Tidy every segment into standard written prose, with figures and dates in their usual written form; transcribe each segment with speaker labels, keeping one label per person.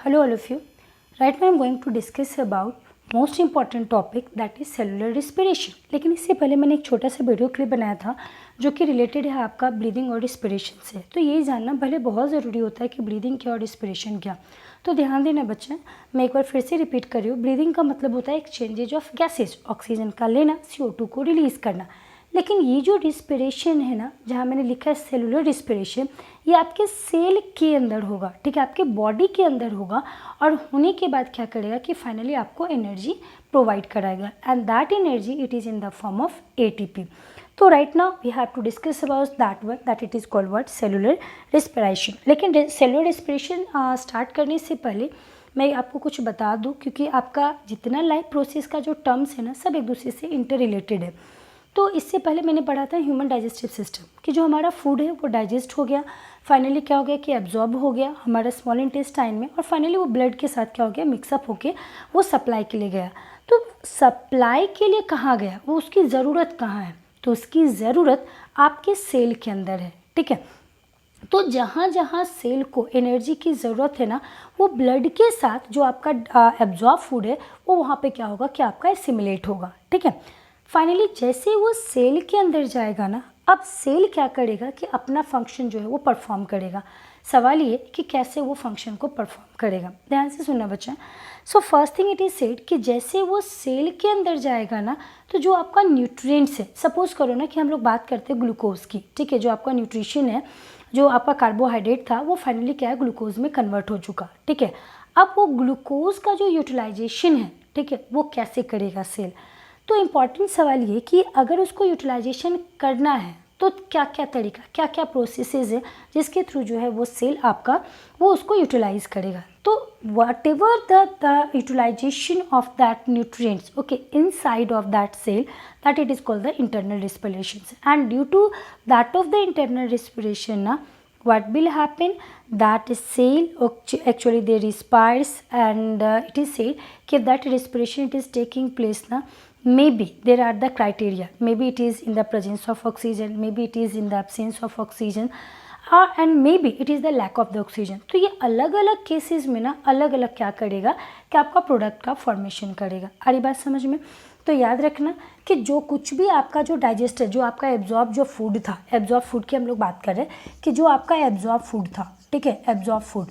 Speaker 1: Hello all of you. Right now I am going to discuss about most important topic that is cellular respiration. लेकिन इससे पहले मैंने एक छोटा सा वीडियो क्लिप बनाया था जो कि रिलेटेड है आपका ब्रीदिंग और रिस्पिरेशन से। तो यही जानना पहले बहुत ज़रूरी होता है कि ब्रीदिंग क्या और रिस्पिरेशन क्या। तो ध्यान देना बच्चे, मैं एक बार फिर से रिपीट कर रही हूँ। ब्रीदिंग का मतलब होता है एक्सचेंजेज ऑफ गैसेज, ऑक्सीजन का लेना, CO2 को रिलीज़ करना। लेकिन ये जो रिस्पिरेशन है ना, जहाँ मैंने लिखा है सेलुलर रिस्पिरेशन, ये आपके सेल के अंदर होगा, ठीक है, आपके बॉडी के अंदर होगा। और होने के बाद क्या करेगा कि फाइनली आपको एनर्जी प्रोवाइड कराएगा, and that energy it is in the form of ATP। तो right now we have to discuss about that word that it is called word cellular respiration. लेकिन सेलुलर रिस्पिरेशन स्टार्ट करने से पहले मैं आपको कुछ बता दूं, क्योंकि आपका जितना लाइफ प्रोसेस का जो टर्म्स है ना, सब एक दूसरे से इंटर रिलेटेड है। तो इससे पहले मैंने पढ़ा था ह्यूमन डाइजेस्टिव सिस्टम कि जो हमारा फूड है वो डाइजेस्ट हो गया, फाइनली क्या हो गया कि एब्जॉर्ब हो गया हमारा स्मॉल इंटेस्टाइन में, और फाइनली वो ब्लड के साथ क्या हो गया, मिक्सअप होके वो सप्लाई के लिए गया। तो सप्लाई के लिए कहाँ गया, वो उसकी ज़रूरत कहाँ है, तो उसकी ज़रूरत आपके सेल के अंदर है, ठीक है। तो जहाँ जहाँ सेल को एनर्जी की ज़रूरत है ना, वो ब्लड के साथ जो आपका एब्जॉर्ब फूड है वो वहाँ पे क्या होगा कि आपका एसिमिलेट होगा, ठीक है। फाइनली जैसे वो सेल के अंदर जाएगा ना, अब सेल क्या करेगा कि अपना फंक्शन जो है वो परफॉर्म करेगा। सवाल ये कि कैसे वो फंक्शन को परफॉर्म करेगा, ध्यान से सुनना बच्चा। So first thing it is said कि जैसे वो सेल के अंदर जाएगा ना, तो जो आपका न्यूट्रिएंट्स है, सपोज करो ना कि हम लोग बात करते हैं ग्लूकोज की, ठीक है, जो आपका न्यूट्रिशन है, जो आपका कार्बोहाइड्रेट था वो फाइनली क्या है, ग्लूकोज में कन्वर्ट हो चुका, ठीक है। अब वो ग्लूकोज का जो यूटिलाइजेशन है, ठीक है, वो कैसे करेगा सेल। तो इम्पॉर्टेंट सवाल ये कि अगर उसको यूटिलाइजेशन करना है तो क्या क्या तरीका, क्या क्या प्रोसेसेस है जिसके थ्रू जो है वो सेल आपका वो उसको यूटिलाइज करेगा। तो whatever the utilization of that nutrients okay inside of that cell, that it is called the internal respiration. And due to that of the internal respiration ना, what will happen, that cell actually they respires, and it is said कि that respiration it is taking place na, maybe there are the criteria, maybe it is in the presence of oxygen, maybe it is in the absence of oxygen, and maybe it is the lack of the oxygen। तो ये अलग अलग cases में ना अलग अलग क्या करेगा कि आपका प्रोडक्ट का फॉर्मेशन करेगा। आ रही बात समझ में। तो याद रखना कि जो कुछ भी आपका जो डाइजेस्ट है, जो आपका एब्जॉर्ब जो फूड था, एब्जॉर्ब फूड की हम लोग बात कर रहे हैं कि जो आपका एब्जॉर्ब फूड था, ठीक है, एब्जॉर्ब फूड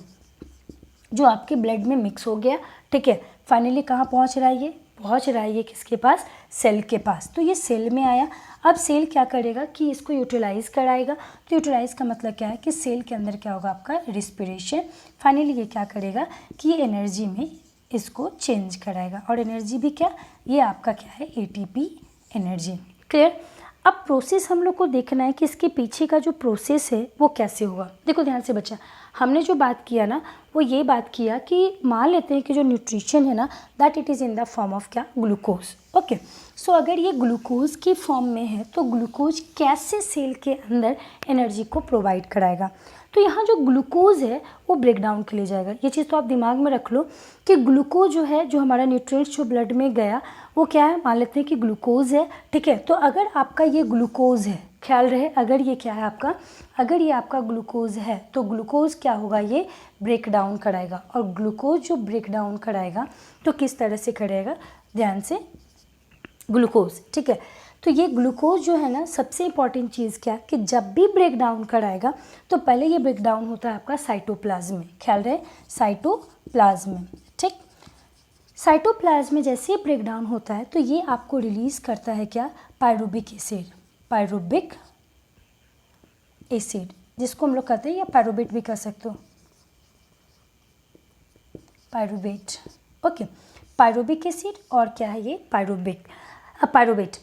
Speaker 1: जो आपके ब्लड में मिक्स हो गया, ठीक है, फाइनली कहाँ पहुँच रहा है, ये पहुँच रहा है ये किसके पास, सेल के पास। तो ये सेल में आया। अब सेल क्या करेगा कि इसको यूटिलाइज कराएगा। तो यूटिलाइज का मतलब क्या है कि सेल के अंदर क्या होगा, आपका रिस्पिरेशन। फाइनली ये क्या करेगा कि ये एनर्जी में इसको चेंज कराएगा, और एनर्जी भी क्या, ये आपका क्या है, ATP एनर्जी। क्लियर। अब प्रोसेस हम लोग को देखना है कि इसके पीछे का जो प्रोसेस है वो कैसे होगा। देखो ध्यान से बच्चा, हमने जो बात किया ना वो ये बात किया कि मान लेते हैं कि जो न्यूट्रिशन है ना that it is in the form of क्या, ग्लूकोज। ओके, सो अगर ये ग्लूकोज की फॉर्म में है तो ग्लूकोज कैसे सेल के अंदर एनर्जी को प्रोवाइड कराएगा। तो यहाँ जो ग्लूकोज है वो ब्रेक डाउन के लिए जाएगा। ये चीज़ तो आप दिमाग में रख लो कि ग्लूकोज जो है, जो हमारा न्यूट्रिएंट्स जो ब्लड में गया वो क्या है, मान लेते हैं कि ग्लूकोज है, ठीक है। तो अगर आपका ये ग्लूकोज है, ख्याल रहे, अगर ये क्या है आपका, अगर ये आपका ग्लूकोज है तो ग्लूकोज क्या होगा, ये ब्रेक डाउन कराएगा। और ग्लूकोज जो ब्रेक डाउन कराएगा तो किस तरह से कराएगा, ध्यान से, ग्लूकोज, ठीक है। तो ये ग्लूकोज जो है ना, सबसे इंपॉर्टेंट चीज़ क्या है कि जब भी ब्रेक डाउन कराएगा तो पहले ये ब्रेक डाउन होता है आपका साइटोप्लाज्म में, ख्याल रहे, साइटोप्लाज्म में, ठीक। साइटोप्लाज्म में जैसे ही ब्रेक डाउन होता है तो ये आपको रिलीज़ करता है क्या, पायरुबिक एसिड, पायरुबिक एसिड, जिसको हम लोग कहते हैं या पायरुवेट भी कह सकते हो, पायरुवेट, ओके, पायरुबिक एसिड और क्या है ये, पायरुवेट।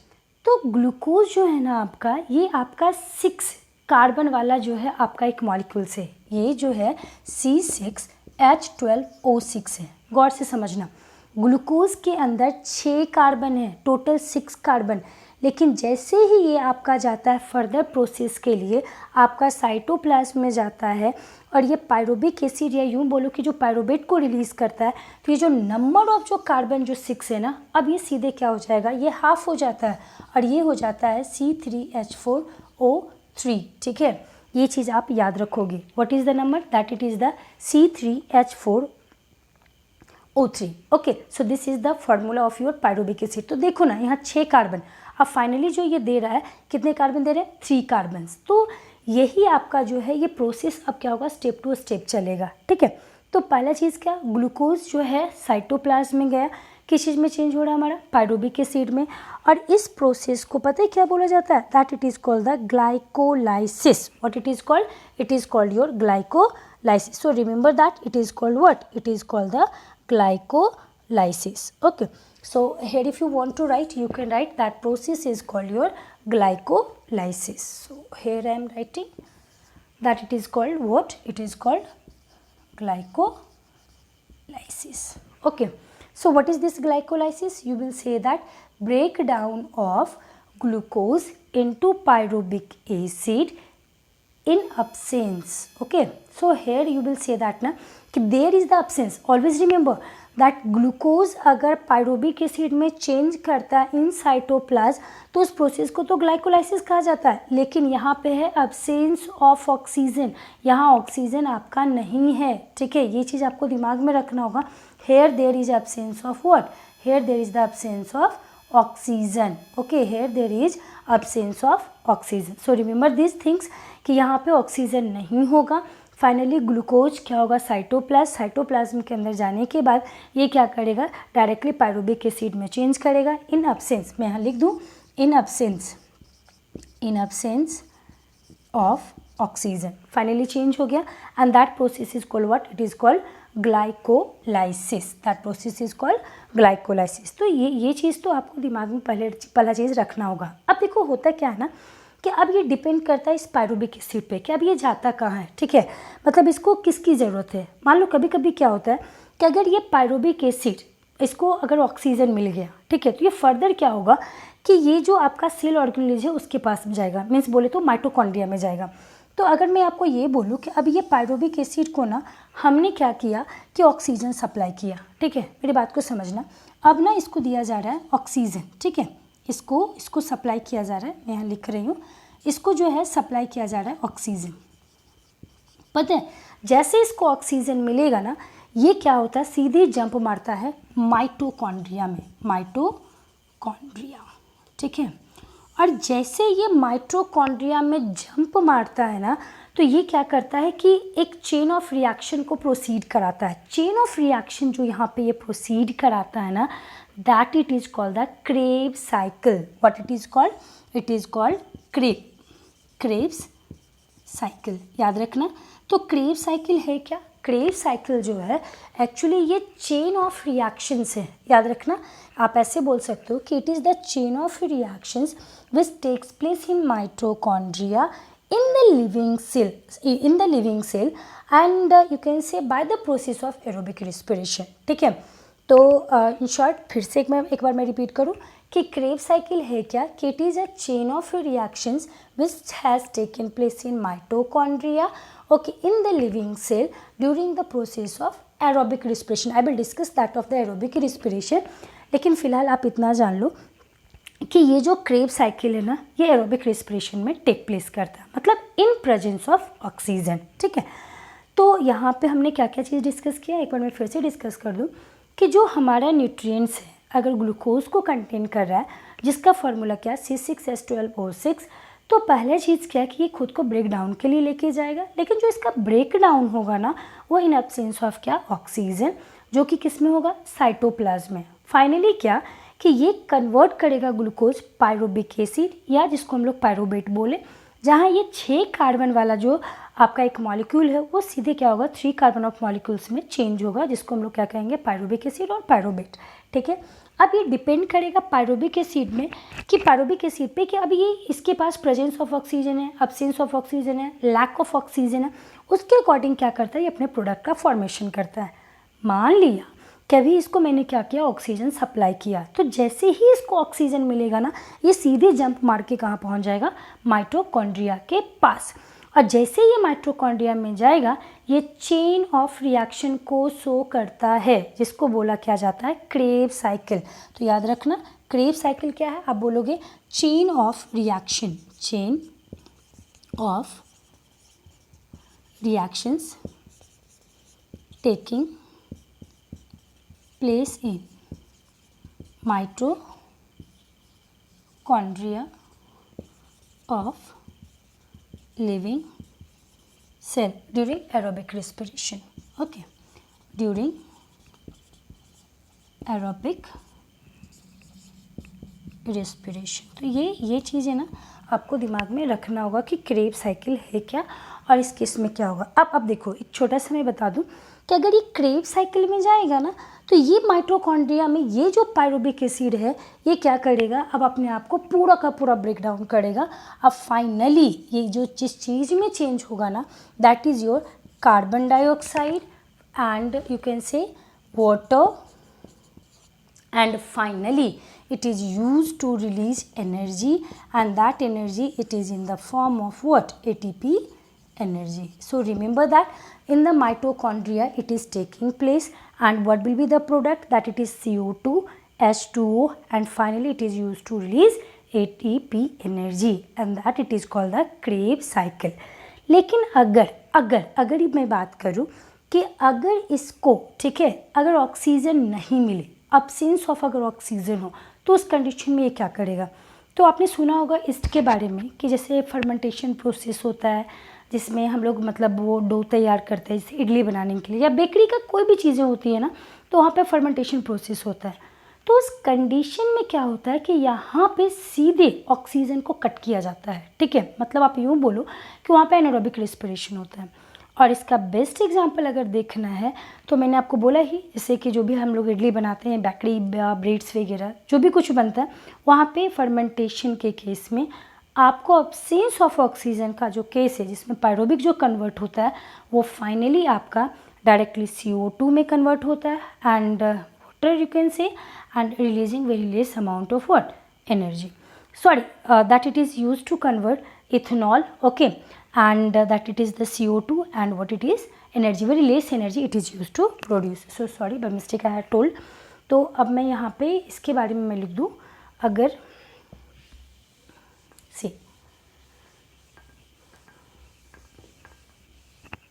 Speaker 1: तो ग्लूकोज जो है ना आपका, ये आपका 6 कार्बन वाला जो है आपका एक मॉलिक्यूल से, ये जो है C6H12O6 है। गौर से समझना, ग्लूकोज के अंदर 6 कार्बन है, टोटल 6 कार्बन। लेकिन जैसे ही ये आपका जाता है फर्दर प्रोसेस के लिए, आपका साइटोप्लाज्म में जाता है और ये पायरुबिक एसिड या यूँ बोलो कि जो पायरुवेट को रिलीज़ करता है, तो ये जो नंबर ऑफ जो कार्बन जो 6 है ना, अब ये सीधे क्या हो जाएगा, ये हाफ हो जाता है और ये हो जाता है C3H4O3, ठीक है। ये चीज़ आप याद रखोगे, what is the number, that it is the C3H4 O3. Okay, so this is the formula of your pyruvic acid. तो देखो ना यहाँ 6 कार्बन, अब फाइनली जो ये दे रहा है कितने कार्बन दे रहे हैं, 3 कार्बन. तो यही आपका जो है ये प्रोसेस अब क्या होगा, स्टेप टू स्टेप चलेगा. ठीक है, तो पहला चीज़ क्या, ग्लूकोज जो है साइटोप्लाज्म में गया, किस चीज़ में चेंज हो रहा है हमारा, पायरुविक एसिड में. और इस प्रोसेस को पता है क्या बोला जाता है, that it is called the glycolysis. What it is called, it is called your glycolysis. So remember that it is called what, it is called the glycolysis. Okay, so here if you want to write, you can write that process is called your glycolysis. So here I am writing that it is called what, it is called glycolysis. Okay, so what is this glycolysis, you will say that breakdown of glucose into pyruvic acid in absence. Okay, so here you will say that na कि there is the absence. Always remember that glucose अगर pyruvic acid में change करता है in cytoplasm तो उस process को तो glycolysis कहा जाता है. लेकिन यहाँ पे है absence ऑफ ऑक्सीजन, यहाँ ऑक्सीजन आपका नहीं है. ठीक है, ये चीज़ आपको दिमाग में रखना होगा. here there is absence of what, here there is the absence of oxygen. Okay, here there is absence of oxygen. So remember these things कि यहाँ पे ऑक्सीजन नहीं होगा. फाइनली ग्लूकोज क्या होगा, साइटोप्लाज्म के अंदर जाने के बाद ये क्या करेगा, डायरेक्टली पायरुविक एसिड में चेंज करेगा. इन अब्सेंस, मैं यहाँ लिख दूँ इन absence of oxygen, finally change हो गया. And that process is called what, it is called glycolysis. That process is called glycolysis. तो ये चीज़ तो आपको दिमाग में पहला चीज़ रखना होगा. अब देखो होता क्या है ना कि अब ये डिपेंड करता है इस पायरुविक एसिड पे कि अब ये जाता कहाँ है. ठीक है, मतलब इसको किसकी ज़रूरत है. मान लो कभी कभी क्या होता है कि अगर ये पायरुविक एसिड इसको अगर ऑक्सीजन मिल गया, ठीक है, तो ये फर्दर क्या होगा कि ये जो आपका सेल ऑर्गेनेज है उसके पास में जाएगा, मीन्स बोले तो माइटोकॉन्ड्रिया में जाएगा. तो अगर मैं आपको ये बोलूँ कि अब ये पायरुविक एसिड को ना हमने क्या किया कि ऑक्सीजन सप्लाई किया. ठीक है, मेरी बात को समझना. अब ना इसको दिया जा रहा है ऑक्सीजन. ठीक है, इसको सप्लाई किया जा रहा है, मैं यहाँ लिख रही हूँ, इसको जो है सप्लाई किया जा रहा है ऑक्सीजन. पता है जैसे इसको ऑक्सीजन मिलेगा ना ये क्या होता है, सीधे जंप मारता है माइटोकॉन्ड्रिया में, माइटोकॉन्ड्रिया. ठीक है, और जैसे ये माइटोकॉन्ड्रिया में जंप मारता है ना तो ये क्या करता है कि एक चेन ऑफ रिएक्शन को प्रोसीड कराता है. चेन ऑफ रिएक्शन जो यहाँ पे ये प्रोसीड कराता है ना, that it is called the Krebs cycle. What it is called, it is called Krebs cycle. याद रखना. तो Krebs cycle है क्या, Krebs cycle जो है एक्चुअली ये चेन ऑफ रिएक्शंस है. याद रखना, आप ऐसे बोल सकते हो कि it is the chain of reactions which takes place in mitochondria in the living cell and you can say by the process of aerobic respiration. ठीक है, तो इन शॉर्ट फिर से एक बार मैं रिपीट करूँ कि क्रेब साइकिल है क्या, कि it is a chain of reactions which has taken place in mitochondria okay in the living cell during the process of aerobic respiration. I will discuss that of the aerobic respiration. लेकिन फिलहाल आप इतना जान लो कि ये जो Krebs cycle है ना ये एरोबिक रिस्पिरेशन में टेक प्लेस करता है, मतलब इन प्रेजेंस ऑफ ऑक्सीजन. ठीक है, तो यहाँ पे हमने क्या क्या चीज़ डिस्कस किया, एक बार मैं फिर से डिस्कस कर दूँ कि जो हमारा न्यूट्रिएंट्स है अगर ग्लूकोज को कंटेन कर रहा है जिसका फॉर्मूला क्या है C6H12O6, तो पहला चीज़ क्या है कि ये खुद को ब्रेक डाउन के लिए लेके जाएगा. लेकिन जो इसका ब्रेक डाउन होगा ना वो इन एब्सेंस ऑफ क्या, ऑक्सीजन, जो कि किस में होगा, साइटोप्लाज्म में. फाइनली क्या कि ये कन्वर्ट करेगा ग्लूकोज पायरुविक एसिड या जिसको हम लोग पायरुवेट बोले, जहाँ ये 6 कार्बन वाला जो आपका एक मॉलिक्यूल है वो सीधे क्या होगा 3 कार्बन ऑफ मॉलिक्यूल्स में चेंज होगा, जिसको हम लोग क्या कहेंगे, पायरुविक एसिड और पायरुवेट. ठीक है, अब ये डिपेंड करेगा पायरुविक एसिड में कि पायरुविक एसिड पे कि अब ये इसके पास प्रेजेंस ऑफ ऑक्सीजन है, अब्सेंस ऑफ ऑक्सीजन है, लैक ऑफ ऑक्सीजन है, उसके अकॉर्डिंग क्या करता है ये अपने प्रोडक्ट का फॉर्मेशन करता है. मान लिया कभी इसको मैंने क्या किया, ऑक्सीजन सप्लाई किया, तो जैसे ही इसको ऑक्सीजन मिलेगा ना ये सीधे जंप मार के कहाँ पहुँच जाएगा, माइटोकॉन्ड्रिया के पास. और जैसे ये माइटोकॉन्ड्रिया में जाएगा ये चेन ऑफ रिएक्शन को शो करता है जिसको बोला क्या जाता है, क्रेब साइकिल. तो याद रखना क्रेब साइकिल क्या है, आप बोलोगे chain of reaction, chain of reactions taking place in mitochondria of living cell during aerobic respiration. Okay, during aerobic respiration. तो ये चीज़ है ना, आपको दिमाग में रखना होगा कि क्रेब साइकिल है क्या और इस केस में क्या होगा. अब देखो, एक छोटा सा मैं बता दूं कि अगर ये क्रेब साइकिल में जाएगा ना, तो ये माइटोकॉन्ड्रिया में ये जो पायरोबिक एसिड है ये क्या करेगा, अब अपने आप को पूरा का पूरा ब्रेक डाउन करेगा. अब फाइनली ये जो जिस चीज़ में चेंज होगा ना, that is your carbon dioxide and you can say water, and finally it is used to release energy, and that energy it is in the form of what? ATP energy. So remember that in the mitochondria it is taking place, and what will be the product? That it is CO2, H2O, and finally it is used to release ATP energy, and that it is called the Krebs cycle. लेकिन अगर मैं बात करूं कि अगर इसको, ठीक है, अगर ऑक्सीजन नहीं मिले, अब्सेंस ऑफ अगर ऑक्सीजन हो, तो उस कंडीशन में ये क्या करेगा. तो आपने सुना होगा इसके बारे में कि जैसे फर्मेंटेशन प्रोसेस होता है जिसमें हम लोग मतलब वो डो तैयार करते हैं जैसे इडली बनाने के लिए, या बेकरी का कोई भी चीज़ें होती है ना, तो वहाँ पे फर्मेंटेशन प्रोसेस होता है. तो उस कंडीशन में क्या होता है कि यहाँ पे सीधे ऑक्सीजन को कट किया जाता है. ठीक है, मतलब आप यूँ बोलो कि वहाँ पे एनारोबिक रेस्पिरेशन होता है. और इसका बेस्ट एग्जांपल अगर देखना है तो मैंने आपको बोला ही, जैसे कि जो भी हम लोग इडली बनाते हैं, बेकरी ब्रेड्स वगैरह जो भी कुछ बनता है, वहाँ पे फर्मेंटेशन के केस में आपको अब्सेंस ऑफ ऑक्सीजन का जो केस है, जिसमें पायरोबिक जो कन्वर्ट होता है वो फाइनली आपका डायरेक्टली CO2 में कन्वर्ट होता है, and water you can say, and releasing very less amount of what? Energy. Sorry, that it is used to convert ethanol, okay, and that it is the CO2, and what it is? Energy, very less energy it is used to produce. So sorry, by mistake I had told. तो अब मैं यहाँ पे इसके बारे में मैं लिख दूँ, अगर से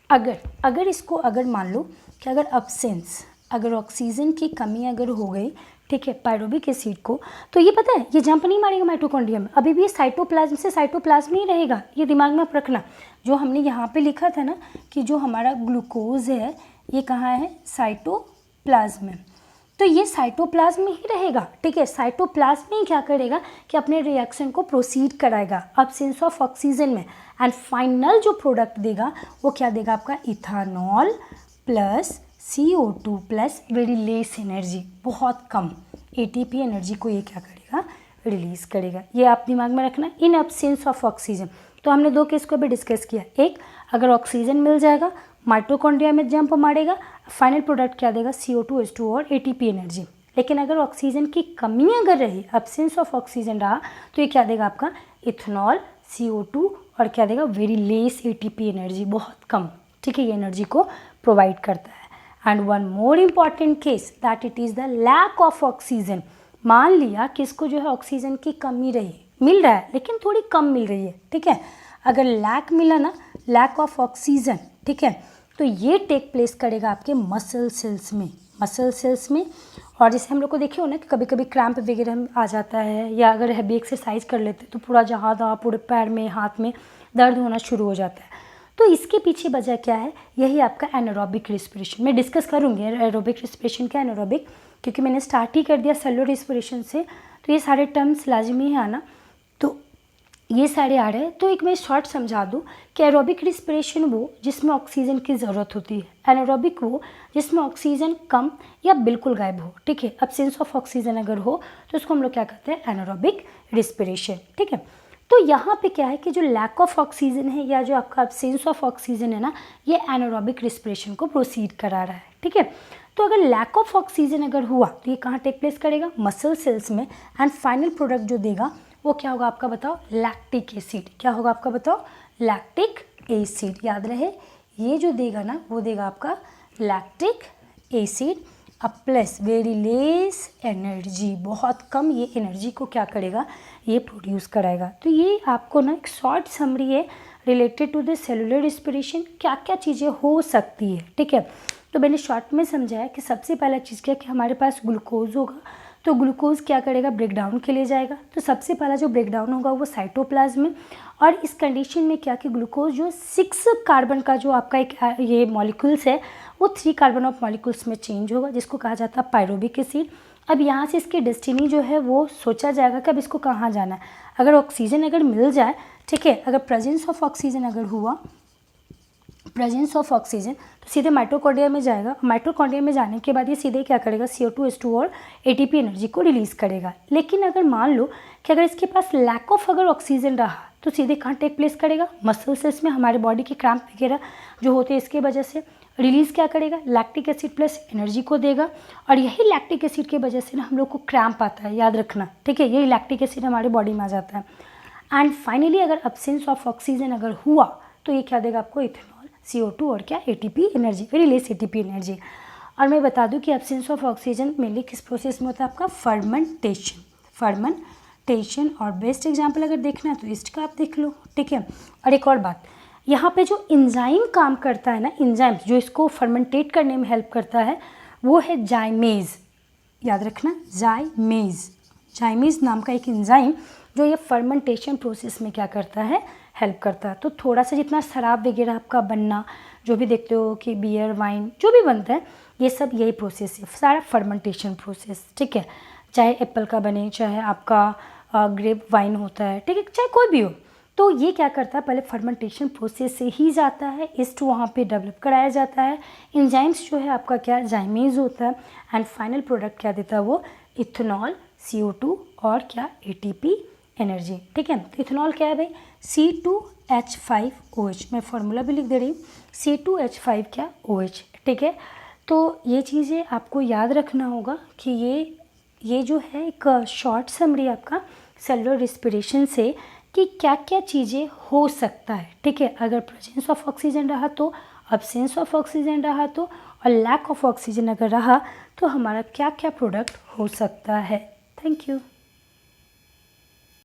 Speaker 1: अगर इसको अगर मान लो कि अगर अब्सेंस, अगर ऑक्सीजन की कमी अगर हो गई, ठीक है, पायरोबिक एसिड को, तो ये पता है ये जंप नहीं मारेगा माइटोकॉन्ड्रिया में, अभी भी ये साइटोप्लाज्म से साइटोप्लाज्म ही रहेगा. ये दिमाग में आप रखना, जो हमने यहाँ पे लिखा था ना कि जो हमारा ग्लूकोज है ये कहाँ है? साइटोप्लाज्म में. तो ये साइटोप्लाज्म में ही रहेगा. ठीक है, साइटोप्लाज्म ही क्या करेगा कि अपने रिएक्शन को प्रोसीड कराएगा अब्सेंस ऑफ ऑक्सीजन में, एंड फाइनल जो प्रोडक्ट देगा वो क्या देगा? आपका ethanol plus CO2 plus very less energy, बहुत कम ATP एनर्जी को ये क्या करेगा? रिलीज़ करेगा. ये आप दिमाग में रखना, इन एब्सेंस ऑफ ऑक्सीजन. तो हमने दो केस को भी डिस्कस किया. एक, अगर ऑक्सीजन मिल जाएगा माइटोकॉन्ड्रिया में जंप मारेगा, फाइनल प्रोडक्ट क्या देगा? CO2, H2O और ATP एनर्जी. लेकिन अगर ऑक्सीजन की कमी अगर रही, एब्सेंस ऑफ ऑक्सीजन रहा, तो ये क्या देगा? आपका इथेनॉल, CO2 और क्या देगा? वेरी लेस ATP एनर्जी, बहुत कम. ठीक है, ये एनर्जी को प्रोवाइड करता है. And one more important case that it is the lack of oxygen. मान लिया कि इसको जो है ऑक्सीजन की कमी रही, मिल रहा है लेकिन थोड़ी कम मिल रही है. ठीक है, अगर लैक मिला ना, लैक ऑफ ऑक्सीजन, ठीक है, तो ये टेक प्लेस करेगा आपके मसल सेल्स में. और जैसे हम लोग को देखे हो ना कि कभी कभी क्रैम्प वगैरह आ जाता है, या अगर हैवी एक्सरसाइज कर लेते तो पूरा जहाँ तहाँ पूरे पैर में, हाथ में दर्द होना शुरू हो जाता है. तो इसके पीछे वजह क्या है? यही आपका एनारोबिक रेस्पिरेशन. मैं डिस्कस करूँगी एरोबिक रेस्पिरेशन क्या, एनारोबिक, क्योंकि मैंने स्टार्ट ही कर दिया सेलुलर रेस्पिरेशन से, तो ये सारे टर्म्स लाजमी है आना. तो ये सारे आ रहे हैं. तो एक मैं शॉर्ट समझा दूँ कि एरोबिक रेस्पिरेशन वो जिसमें ऑक्सीजन की ज़रूरत होती है, एनारोबिक वो जिसमें ऑक्सीजन कम या बिल्कुल गायब हो. ठीक है, एब्सेंस ऑफ ऑक्सीजन अगर हो तो उसको हम लोग क्या कहते हैं? Anaerobic respiration. ठीक है, तो यहाँ पे क्या है कि जो लैक ऑफ ऑक्सीजन है या जो आपका एब्सेंस ऑफ ऑक्सीजन है ना, ये एनारोबिक रेस्पिरेशन को प्रोसीड करा रहा है. ठीक है, तो अगर लैक ऑफ ऑक्सीजन अगर हुआ तो ये कहाँ टेक प्लेस करेगा? मसल सेल्स में. एंड फाइनल प्रोडक्ट जो देगा वो क्या होगा आपका? बताओ, लैक्टिक एसिड. क्या होगा आपका? बताओ, लैक्टिक एसिड. याद रहे, ये जो देगा ना वो देगा आपका lactic acid plus very less energy, बहुत कम ये एनर्जी को क्या करेगा? ये प्रोड्यूस कराएगा. तो ये आपको ना एक शॉर्ट समरी है related to the cellular respiration, क्या क्या चीज़ें हो सकती है. ठीक है, तो मैंने शॉर्ट में समझाया कि सबसे पहला चीज़ क्या कि हमारे पास ग्लूकोज होगा, तो ग्लूकोज क्या करेगा, ब्रेक डाउन के लिए जाएगा। तो सबसे पहला जो ब्रेक डाउन होगा वो साइटोप्लाज्म में, और इस कंडीशन में क्या कि ग्लूकोज जो 6 कार्बन का जो आपका एक ये मॉलिक्यूल्स है वो 3 कार्बन ऑफ मॉलिक्यूल्स में चेंज होगा, जिसको कहा जाता है पायरोबिक एसिड। अब यहाँ से इसकी डेस्टिनी जो है वो सोचा जाएगा कि अब इसको कहाँ जाना है। अगर ऑक्सीजन अगर मिल जाए, ठीक है, अगर प्रेजेंस ऑफ ऑक्सीजन अगर हुआ, प्रेजेंस ऑफ ऑक्सीजन, तो सीधे माइटोकॉन्ड्रिया में जाएगा। माइटोकॉन्ड्रिया में जाने के बाद ये सीधे क्या करेगा, CO2 H2 और ATP एनर्जी को रिलीज़ करेगा। लेकिन अगर मान लो कि अगर इसके पास लैक ऑफ अगर ऑक्सीजन रहा तो सीधे कहाँ टेक प्लेस करेगा, मसल सेल्स में, हमारे बॉडी के क्रैम्प वगैरह जो होते हैं इसके वजह से रिलीज़ क्या करेगा, लैक्टिक एसिड प्लस एनर्जी को देगा। और यही लैक्टिक एसिड की वजह से ना हम लोग को क्रैम्प आता है, याद रखना, ठीक है, यही लैक्टिक एसिड हमारे बॉडी में आ जाता है। एंड फाइनली अगर एब्सेंस ऑफ ऑक्सीजन अगर हुआ तो ये क्या देगा आपको, इथेनॉल, CO2 और क्या, ATP energy, very less ATP energy. और मैं बता दूं कि एब्सेंस ऑफ ऑक्सीजन मेनली किस प्रोसेस में होता है, आपका फर्मेंटेशन। और बेस्ट एग्जांपल अगर देखना है तो ईस्ट का आप देख लो, ठीक है। और एक और बात, यहाँ पे जो इंजाइम काम करता है ना, इंजाइम जो इसको फर्मेंटेट करने में हेल्प करता है वो है जाइमेज, याद रखना, जाइमेज नाम का एक इंजाइम जो ये फर्मेंटेशन प्रोसेस में क्या करता है, हेल्प करता है। तो थोड़ा सा जितना शराब वगैरह आपका बनना, जो भी देखते हो कि बियर, वाइन जो भी बनता है, ये सब यही प्रोसेस है, सारा फर्मेंटेशन प्रोसेस, ठीक है। चाहे एप्पल का बने, चाहे आपका ग्रेप वाइन होता है, ठीक है, चाहे कोई भी हो, तो ये क्या करता है, पहले फर्मेंटेशन प्रोसेस से ही जाता है, ईस्ट वहाँ पे डेवलप कराया जाता है, एंजाइम्स जो है आपका क्या, जाइमेज होता है, एंड फाइनल प्रोडक्ट क्या देता है वो, इथेनॉल, CO2 और क्या, ATP एनर्जी, ठीक है। तो इथेनॉल क्या है भाई, C2H5OH, मैं फॉर्मूला भी लिख दे रही हूँ, C2H5 क्या, OH, ठीक है। तो ये चीज़ें आपको याद रखना होगा कि ये जो है एक शॉर्ट समरी आपका सेलुलर रिस्पिरेशन से कि क्या क्या चीज़ें हो सकता है, ठीक है। अगर प्रेजेंस ऑफ ऑक्सीजन रहा तो, एब्सेंस ऑफ ऑक्सीजन रहा तो, और लैक ऑफ ऑक्सीजन अगर रहा तो हमारा क्या क्या प्रोडक्ट हो सकता है। Thank you.